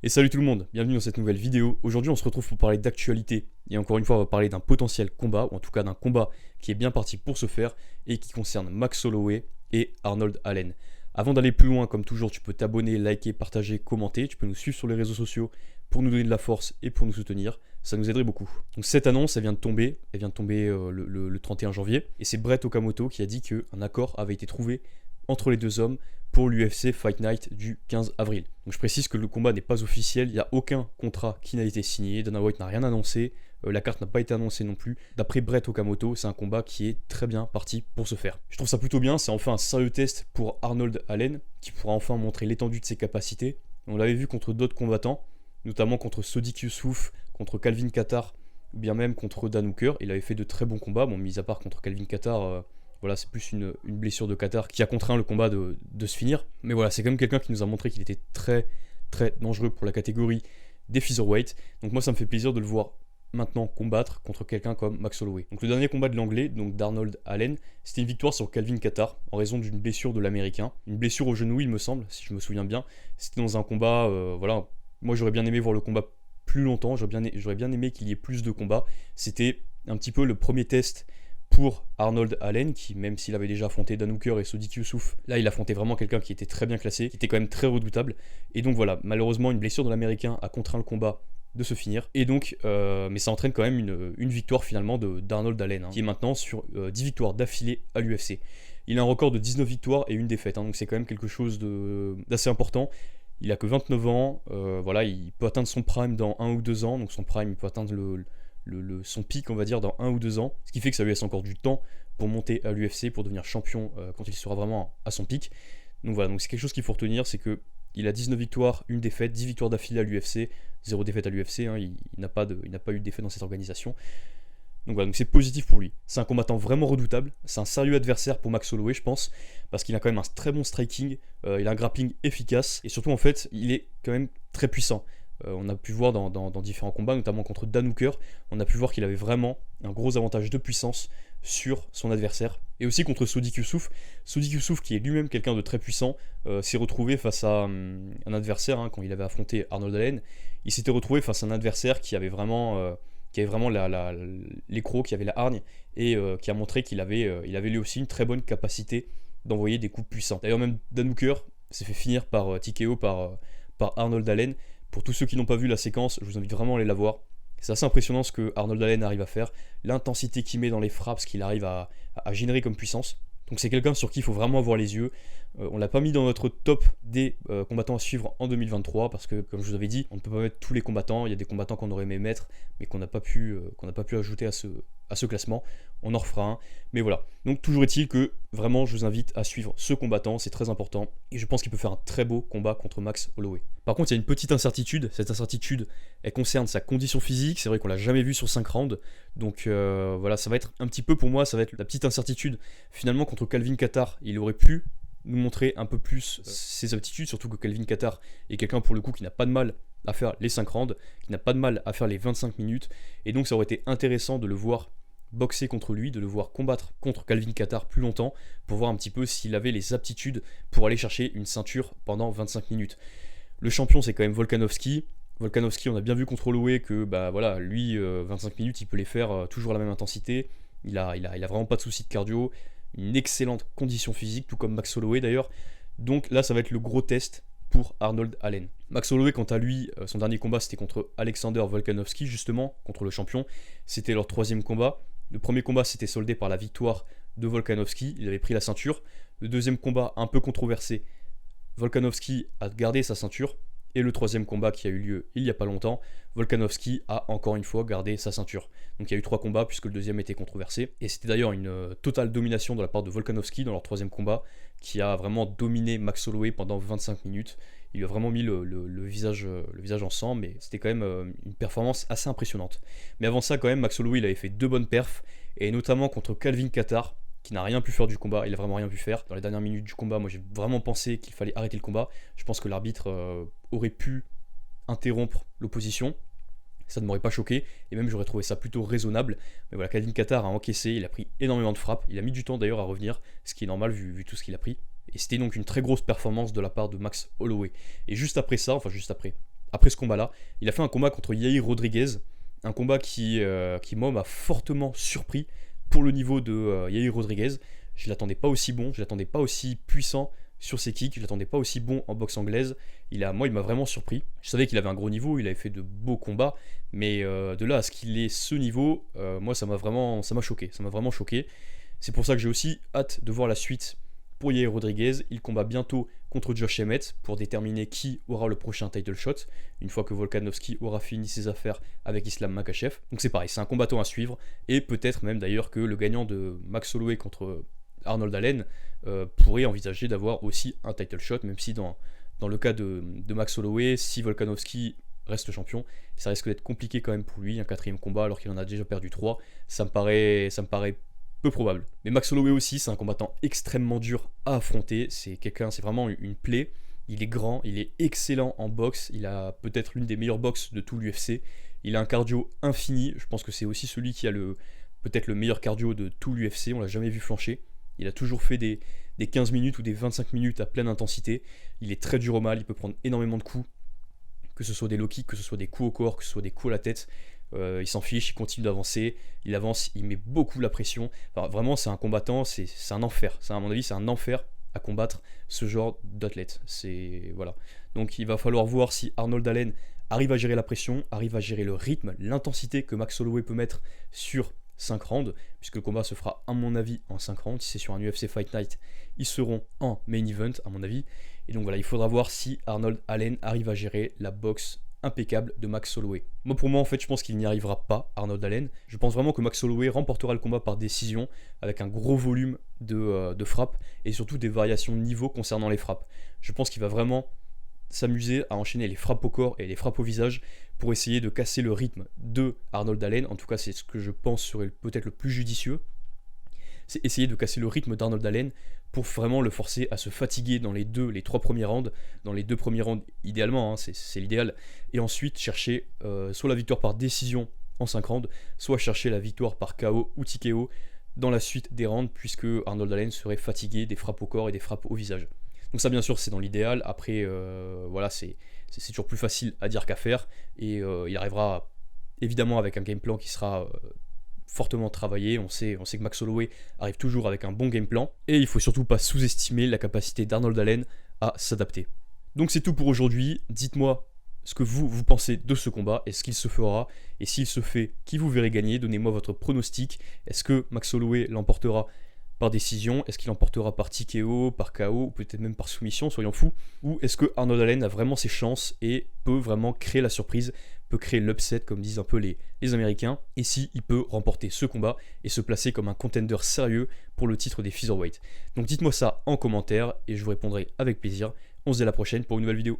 Et salut tout le monde, bienvenue dans cette nouvelle vidéo. Aujourd'hui on se retrouve pour parler d'actualité. Et encore une fois on va parler d'un potentiel combat, ou en tout cas d'un combat qui est bien parti pour se faire et qui concerne Max Holloway et Arnold Allen. Avant d'aller plus loin, comme toujours, tu peux t'abonner, liker, partager, commenter. Tu peux nous suivre sur les réseaux sociaux pour nous donner de la force et pour nous soutenir. Ça nous aiderait beaucoup. Donc cette annonce, elle vient de tomber le 31 janvier. Et c'est Brett Okamoto qui a dit qu'un accord avait été trouvé entre les deux hommes pour l'UFC Fight Night du 15 avril. Donc je précise que le combat n'est pas officiel, il n'y a aucun contrat qui n'a été signé, Dana White n'a rien annoncé, la carte n'a pas été annoncée non plus. D'après Brett Okamoto, c'est un combat qui est très bien parti pour se faire. Je trouve ça plutôt bien, c'est enfin un sérieux test pour Arnold Allen, qui pourra enfin montrer l'étendue de ses capacités. On l'avait vu contre d'autres combattants, notamment contre Sodiq Yusuff, contre Calvin Kattar, ou bien même contre Dan Hooker. Il avait fait de très bons combats, bon, mis à part contre Calvin Kattar, voilà, c'est plus une blessure de Kattar qui a contraint le combat de se finir. Mais voilà, c'est quand même quelqu'un qui nous a montré qu'il était très dangereux pour la catégorie des featherweight. Donc moi ça me fait plaisir de le voir maintenant combattre contre quelqu'un comme Max Holloway. Donc le dernier combat de l'anglais, donc d'Arnold Allen, c'était une victoire sur Calvin Kattar en raison d'une blessure de l'américain. Une blessure au genou il me semble, si je me souviens bien. C'était dans un combat, voilà, moi j'aurais bien aimé voir le combat plus longtemps, j'aurais bien aimé qu'il y ait plus de combats. C'était un petit peu le premier test pour Arnold Allen, qui même s'il avait déjà affronté Dan Hooker et Sodiq Yusuff, là il affrontait vraiment quelqu'un qui était très bien classé, qui était quand même très redoutable. Et donc voilà, malheureusement une blessure de l'américain a contraint le combat de se finir. Et donc, mais ça entraîne quand même une victoire finalement d'Arnold Allen, qui est maintenant sur 10 victoires d'affilée à l'UFC. Il a un record de 19 victoires et une défaite, donc c'est quand même quelque chose d'assez important. Il a que 29 ans, voilà, il peut atteindre son prime dans 1 ou 2 ans, donc son prime il peut atteindre son pic, on va dire, dans 1 ou 2 ans, ce qui fait que ça lui laisse encore du temps pour monter à l'UFC, pour devenir champion quand il sera vraiment à son pic. Donc voilà, donc c'est quelque chose qu'il faut retenir, c'est que il a 19 victoires, une défaite, 10 victoires d'affilée à l'UFC, 0 défaite à l'UFC, hein, il n'a pas eu de défaite dans cette organisation. Donc voilà, donc c'est positif pour lui. C'est un combattant vraiment redoutable, c'est un sérieux adversaire pour Max Holloway, je pense, parce qu'il a quand même un très bon striking, il a un grappling efficace, et surtout en fait, il est quand même très puissant. On a pu voir dans différents combats, notamment contre Dan Hooker, on a pu voir qu'il avait vraiment un gros avantage de puissance sur son adversaire. Et aussi contre Sodiq Yusuff. Sodiq Yusuff, qui est lui-même quelqu'un de très puissant, s'est retrouvé face à un adversaire, quand il avait affronté Arnold Allen, il s'était retrouvé face à un adversaire qui avait vraiment les crocs, qui avait la hargne, et qui a montré qu'il avait lui aussi une très bonne capacité d'envoyer des coups puissants. D'ailleurs même Dan Hooker s'est fait finir par TKO par Arnold Allen. Pour tous ceux qui n'ont pas vu la séquence, je vous invite vraiment à aller la voir. C'est assez impressionnant ce que Arnold Allen arrive à faire, l'intensité qu'il met dans les frappes, ce qu'il arrive à générer comme puissance. Donc c'est quelqu'un sur qui il faut vraiment avoir les yeux. On l'a pas mis dans notre top des combattants à suivre en 2023 parce que, comme je vous avais dit, on ne peut pas mettre tous les combattants. Il y a des combattants qu'on aurait aimé mettre, mais qu'on n'a pas pu ajouter à ce classement. On en refera un. Mais voilà. Donc toujours est-il que vraiment je vous invite à suivre ce combattant, c'est très important. Et je pense qu'il peut faire un très beau combat contre Max Holloway. Par contre, il y a une petite incertitude. Cette incertitude, elle concerne sa condition physique. C'est vrai qu'on l'a jamais vu sur 5 rounds. Donc voilà, ça va être un petit peu pour moi, ça va être la petite incertitude. Finalement, contre Calvin Kattar, il aurait pu nous montrer un peu plus ses aptitudes, surtout que Calvin Kattar est quelqu'un pour le coup qui n'a pas de mal à faire les 5 rounds, qui n'a pas de mal à faire les 25 minutes, et donc ça aurait été intéressant de le voir boxer contre lui, de le voir combattre contre Calvin Kattar plus longtemps, pour voir un petit peu s'il avait les aptitudes pour aller chercher une ceinture pendant 25 minutes. Le champion c'est quand même Volkanovski. Volkanovski, on a bien vu contre Holloway que voilà, lui 25 minutes il peut les faire toujours à la même intensité, il a vraiment pas de souci de cardio, une excellente condition physique, tout comme Max Holloway d'ailleurs. Donc là, ça va être le gros test pour Arnold Allen. Max Holloway, quant à lui, son dernier combat, c'était contre Alexander Volkanovski, justement, contre le champion. C'était leur 3e combat. Le premier combat s'était soldé par la victoire de Volkanovski, il avait pris la ceinture. Le deuxième combat, un peu controversé, Volkanovski a gardé sa ceinture. Et le 3e combat qui a eu lieu il n'y a pas longtemps, Volkanovski a encore une fois gardé sa ceinture. Donc il y a eu 3 combats puisque le deuxième était controversé. Et c'était d'ailleurs une totale domination de la part de Volkanovski dans leur 3e combat, qui a vraiment dominé Max Holloway pendant 25 minutes. Il lui a vraiment mis le visage en sang, mais c'était quand même une performance assez impressionnante. Mais avant ça, quand même, Max Holloway il avait fait 2 bonnes perfs, et notamment contre Calvin Kattar, qui n'a rien pu faire du combat, il a vraiment rien pu faire. Dans les dernières minutes du combat, moi j'ai vraiment pensé qu'il fallait arrêter le combat. Je pense que l'arbitre aurait pu interrompre l'opposition, ça ne m'aurait pas choqué, et même j'aurais trouvé ça plutôt raisonnable. Mais voilà, Calvin Kattar a encaissé, il a pris énormément de frappes, il a mis du temps d'ailleurs à revenir, ce qui est normal vu tout ce qu'il a pris. Et c'était donc une très grosse performance de la part de Max Holloway. Et juste après ça, enfin juste après, après ce combat-là, il a fait un combat contre Yair Rodriguez, un combat qui moi, m'a fortement surpris pour le niveau de Yair Rodriguez. Je ne l'attendais pas aussi bon, je ne l'attendais pas aussi puissant sur ses kicks, je ne l'attendais pas aussi bon en boxe anglaise. Moi, il m'a vraiment surpris. Je savais qu'il avait un gros niveau, il avait fait de beaux combats, mais de là à ce qu'il ait ce niveau, moi, ça m'a choqué. Ça m'a vraiment choqué. C'est pour ça que j'ai aussi hâte de voir la suite pour Yair Rodriguez. Il combat bientôt contre Josh Emmett pour déterminer qui aura le prochain title shot, une fois que Volkanovski aura fini ses affaires avec Islam Makhachev. Donc c'est pareil, c'est un combattant à suivre, et peut-être même d'ailleurs que le gagnant de Max Holloway contre Arnold Allen pourrait envisager d'avoir aussi un title shot, même si dans le cas de Max Holloway, si Volkanovski reste champion, ça risque d'être compliqué quand même pour lui, un 4ème combat alors qu'il en a déjà perdu 3, ça me paraît peu probable. Mais Max Holloway aussi, c'est un combattant extrêmement dur à affronter, c'est vraiment une plaie. Il est grand, il est excellent en boxe, il a peut-être l'une des meilleures boxes de tout l'UFC, il a un cardio infini, je pense que c'est aussi celui qui a peut-être le meilleur cardio de tout l'UFC, on l'a jamais vu flancher. Il a toujours fait des 15 minutes ou des 25 minutes à pleine intensité. Il est très dur au mal, il peut prendre énormément de coups, que ce soit des low kicks, que ce soit des coups au corps, que ce soit des coups à la tête. Il s'en fiche, il continue d'avancer, il avance, il met beaucoup la pression. Enfin, vraiment, c'est un combattant, c'est un enfer. À mon avis, c'est un enfer à combattre ce genre d'athlète. Voilà. Donc il va falloir voir si Arnold Allen arrive à gérer la pression, arrive à gérer le rythme, l'intensité que Max Holloway peut mettre sur 5 rounds, puisque le combat se fera à mon avis en 5 rounds. Si c'est sur un UFC Fight Night, ils seront en main event à mon avis. Et donc voilà, il faudra voir si Arnold Allen arrive à gérer la boxe impeccable de Max Holloway. Pour moi, en fait, je pense qu'il n'y arrivera pas, Arnold Allen. Je pense vraiment que Max Holloway remportera le combat par décision, avec un gros volume de frappes, et surtout des variations de niveau concernant les frappes. Je pense qu'il va vraiment s'amuser à enchaîner les frappes au corps et les frappes au visage pour essayer de casser le rythme de Arnold Allen. En tout cas, c'est ce que je pense serait peut-être le plus judicieux. C'est essayer de casser le rythme d'Arnold Allen pour vraiment le forcer à se fatiguer dans les 3 premiers rounds. Dans les 2 premiers rounds, idéalement, hein, c'est l'idéal. Et ensuite, chercher soit la victoire par décision en 5 rounds, soit chercher la victoire par KO ou TKO dans la suite des rounds, puisque Arnold Allen serait fatigué des frappes au corps et des frappes au visage. Donc ça, bien sûr, c'est dans l'idéal. Après, voilà, c'est toujours plus facile à dire qu'à faire. Et il arrivera évidemment avec un game plan qui sera fortement travaillé. On sait que Max Holloway arrive toujours avec un bon game plan. Et il faut surtout pas sous-estimer la capacité d'Arnold Allen à s'adapter. Donc c'est tout pour aujourd'hui. Dites-moi ce que vous pensez de ce combat. Est-ce qu'il se fera? Et s'il se fait, qui vous verrez gagner? Donnez-moi votre pronostic. Est-ce que Max Holloway l'emportera par décision? Est-ce qu'il l'emportera par TKO, par KO, ou peut-être même par soumission, soyons fous? Ou est-ce que Arnold Allen a vraiment ses chances et peut vraiment créer la surprise, peut créer l'upset, comme disent un peu les Américains, et si il peut remporter ce combat et se placer comme un contender sérieux pour le titre des featherweight? Donc dites-moi ça en commentaire et je vous répondrai avec plaisir. On se dit à la prochaine pour une nouvelle vidéo.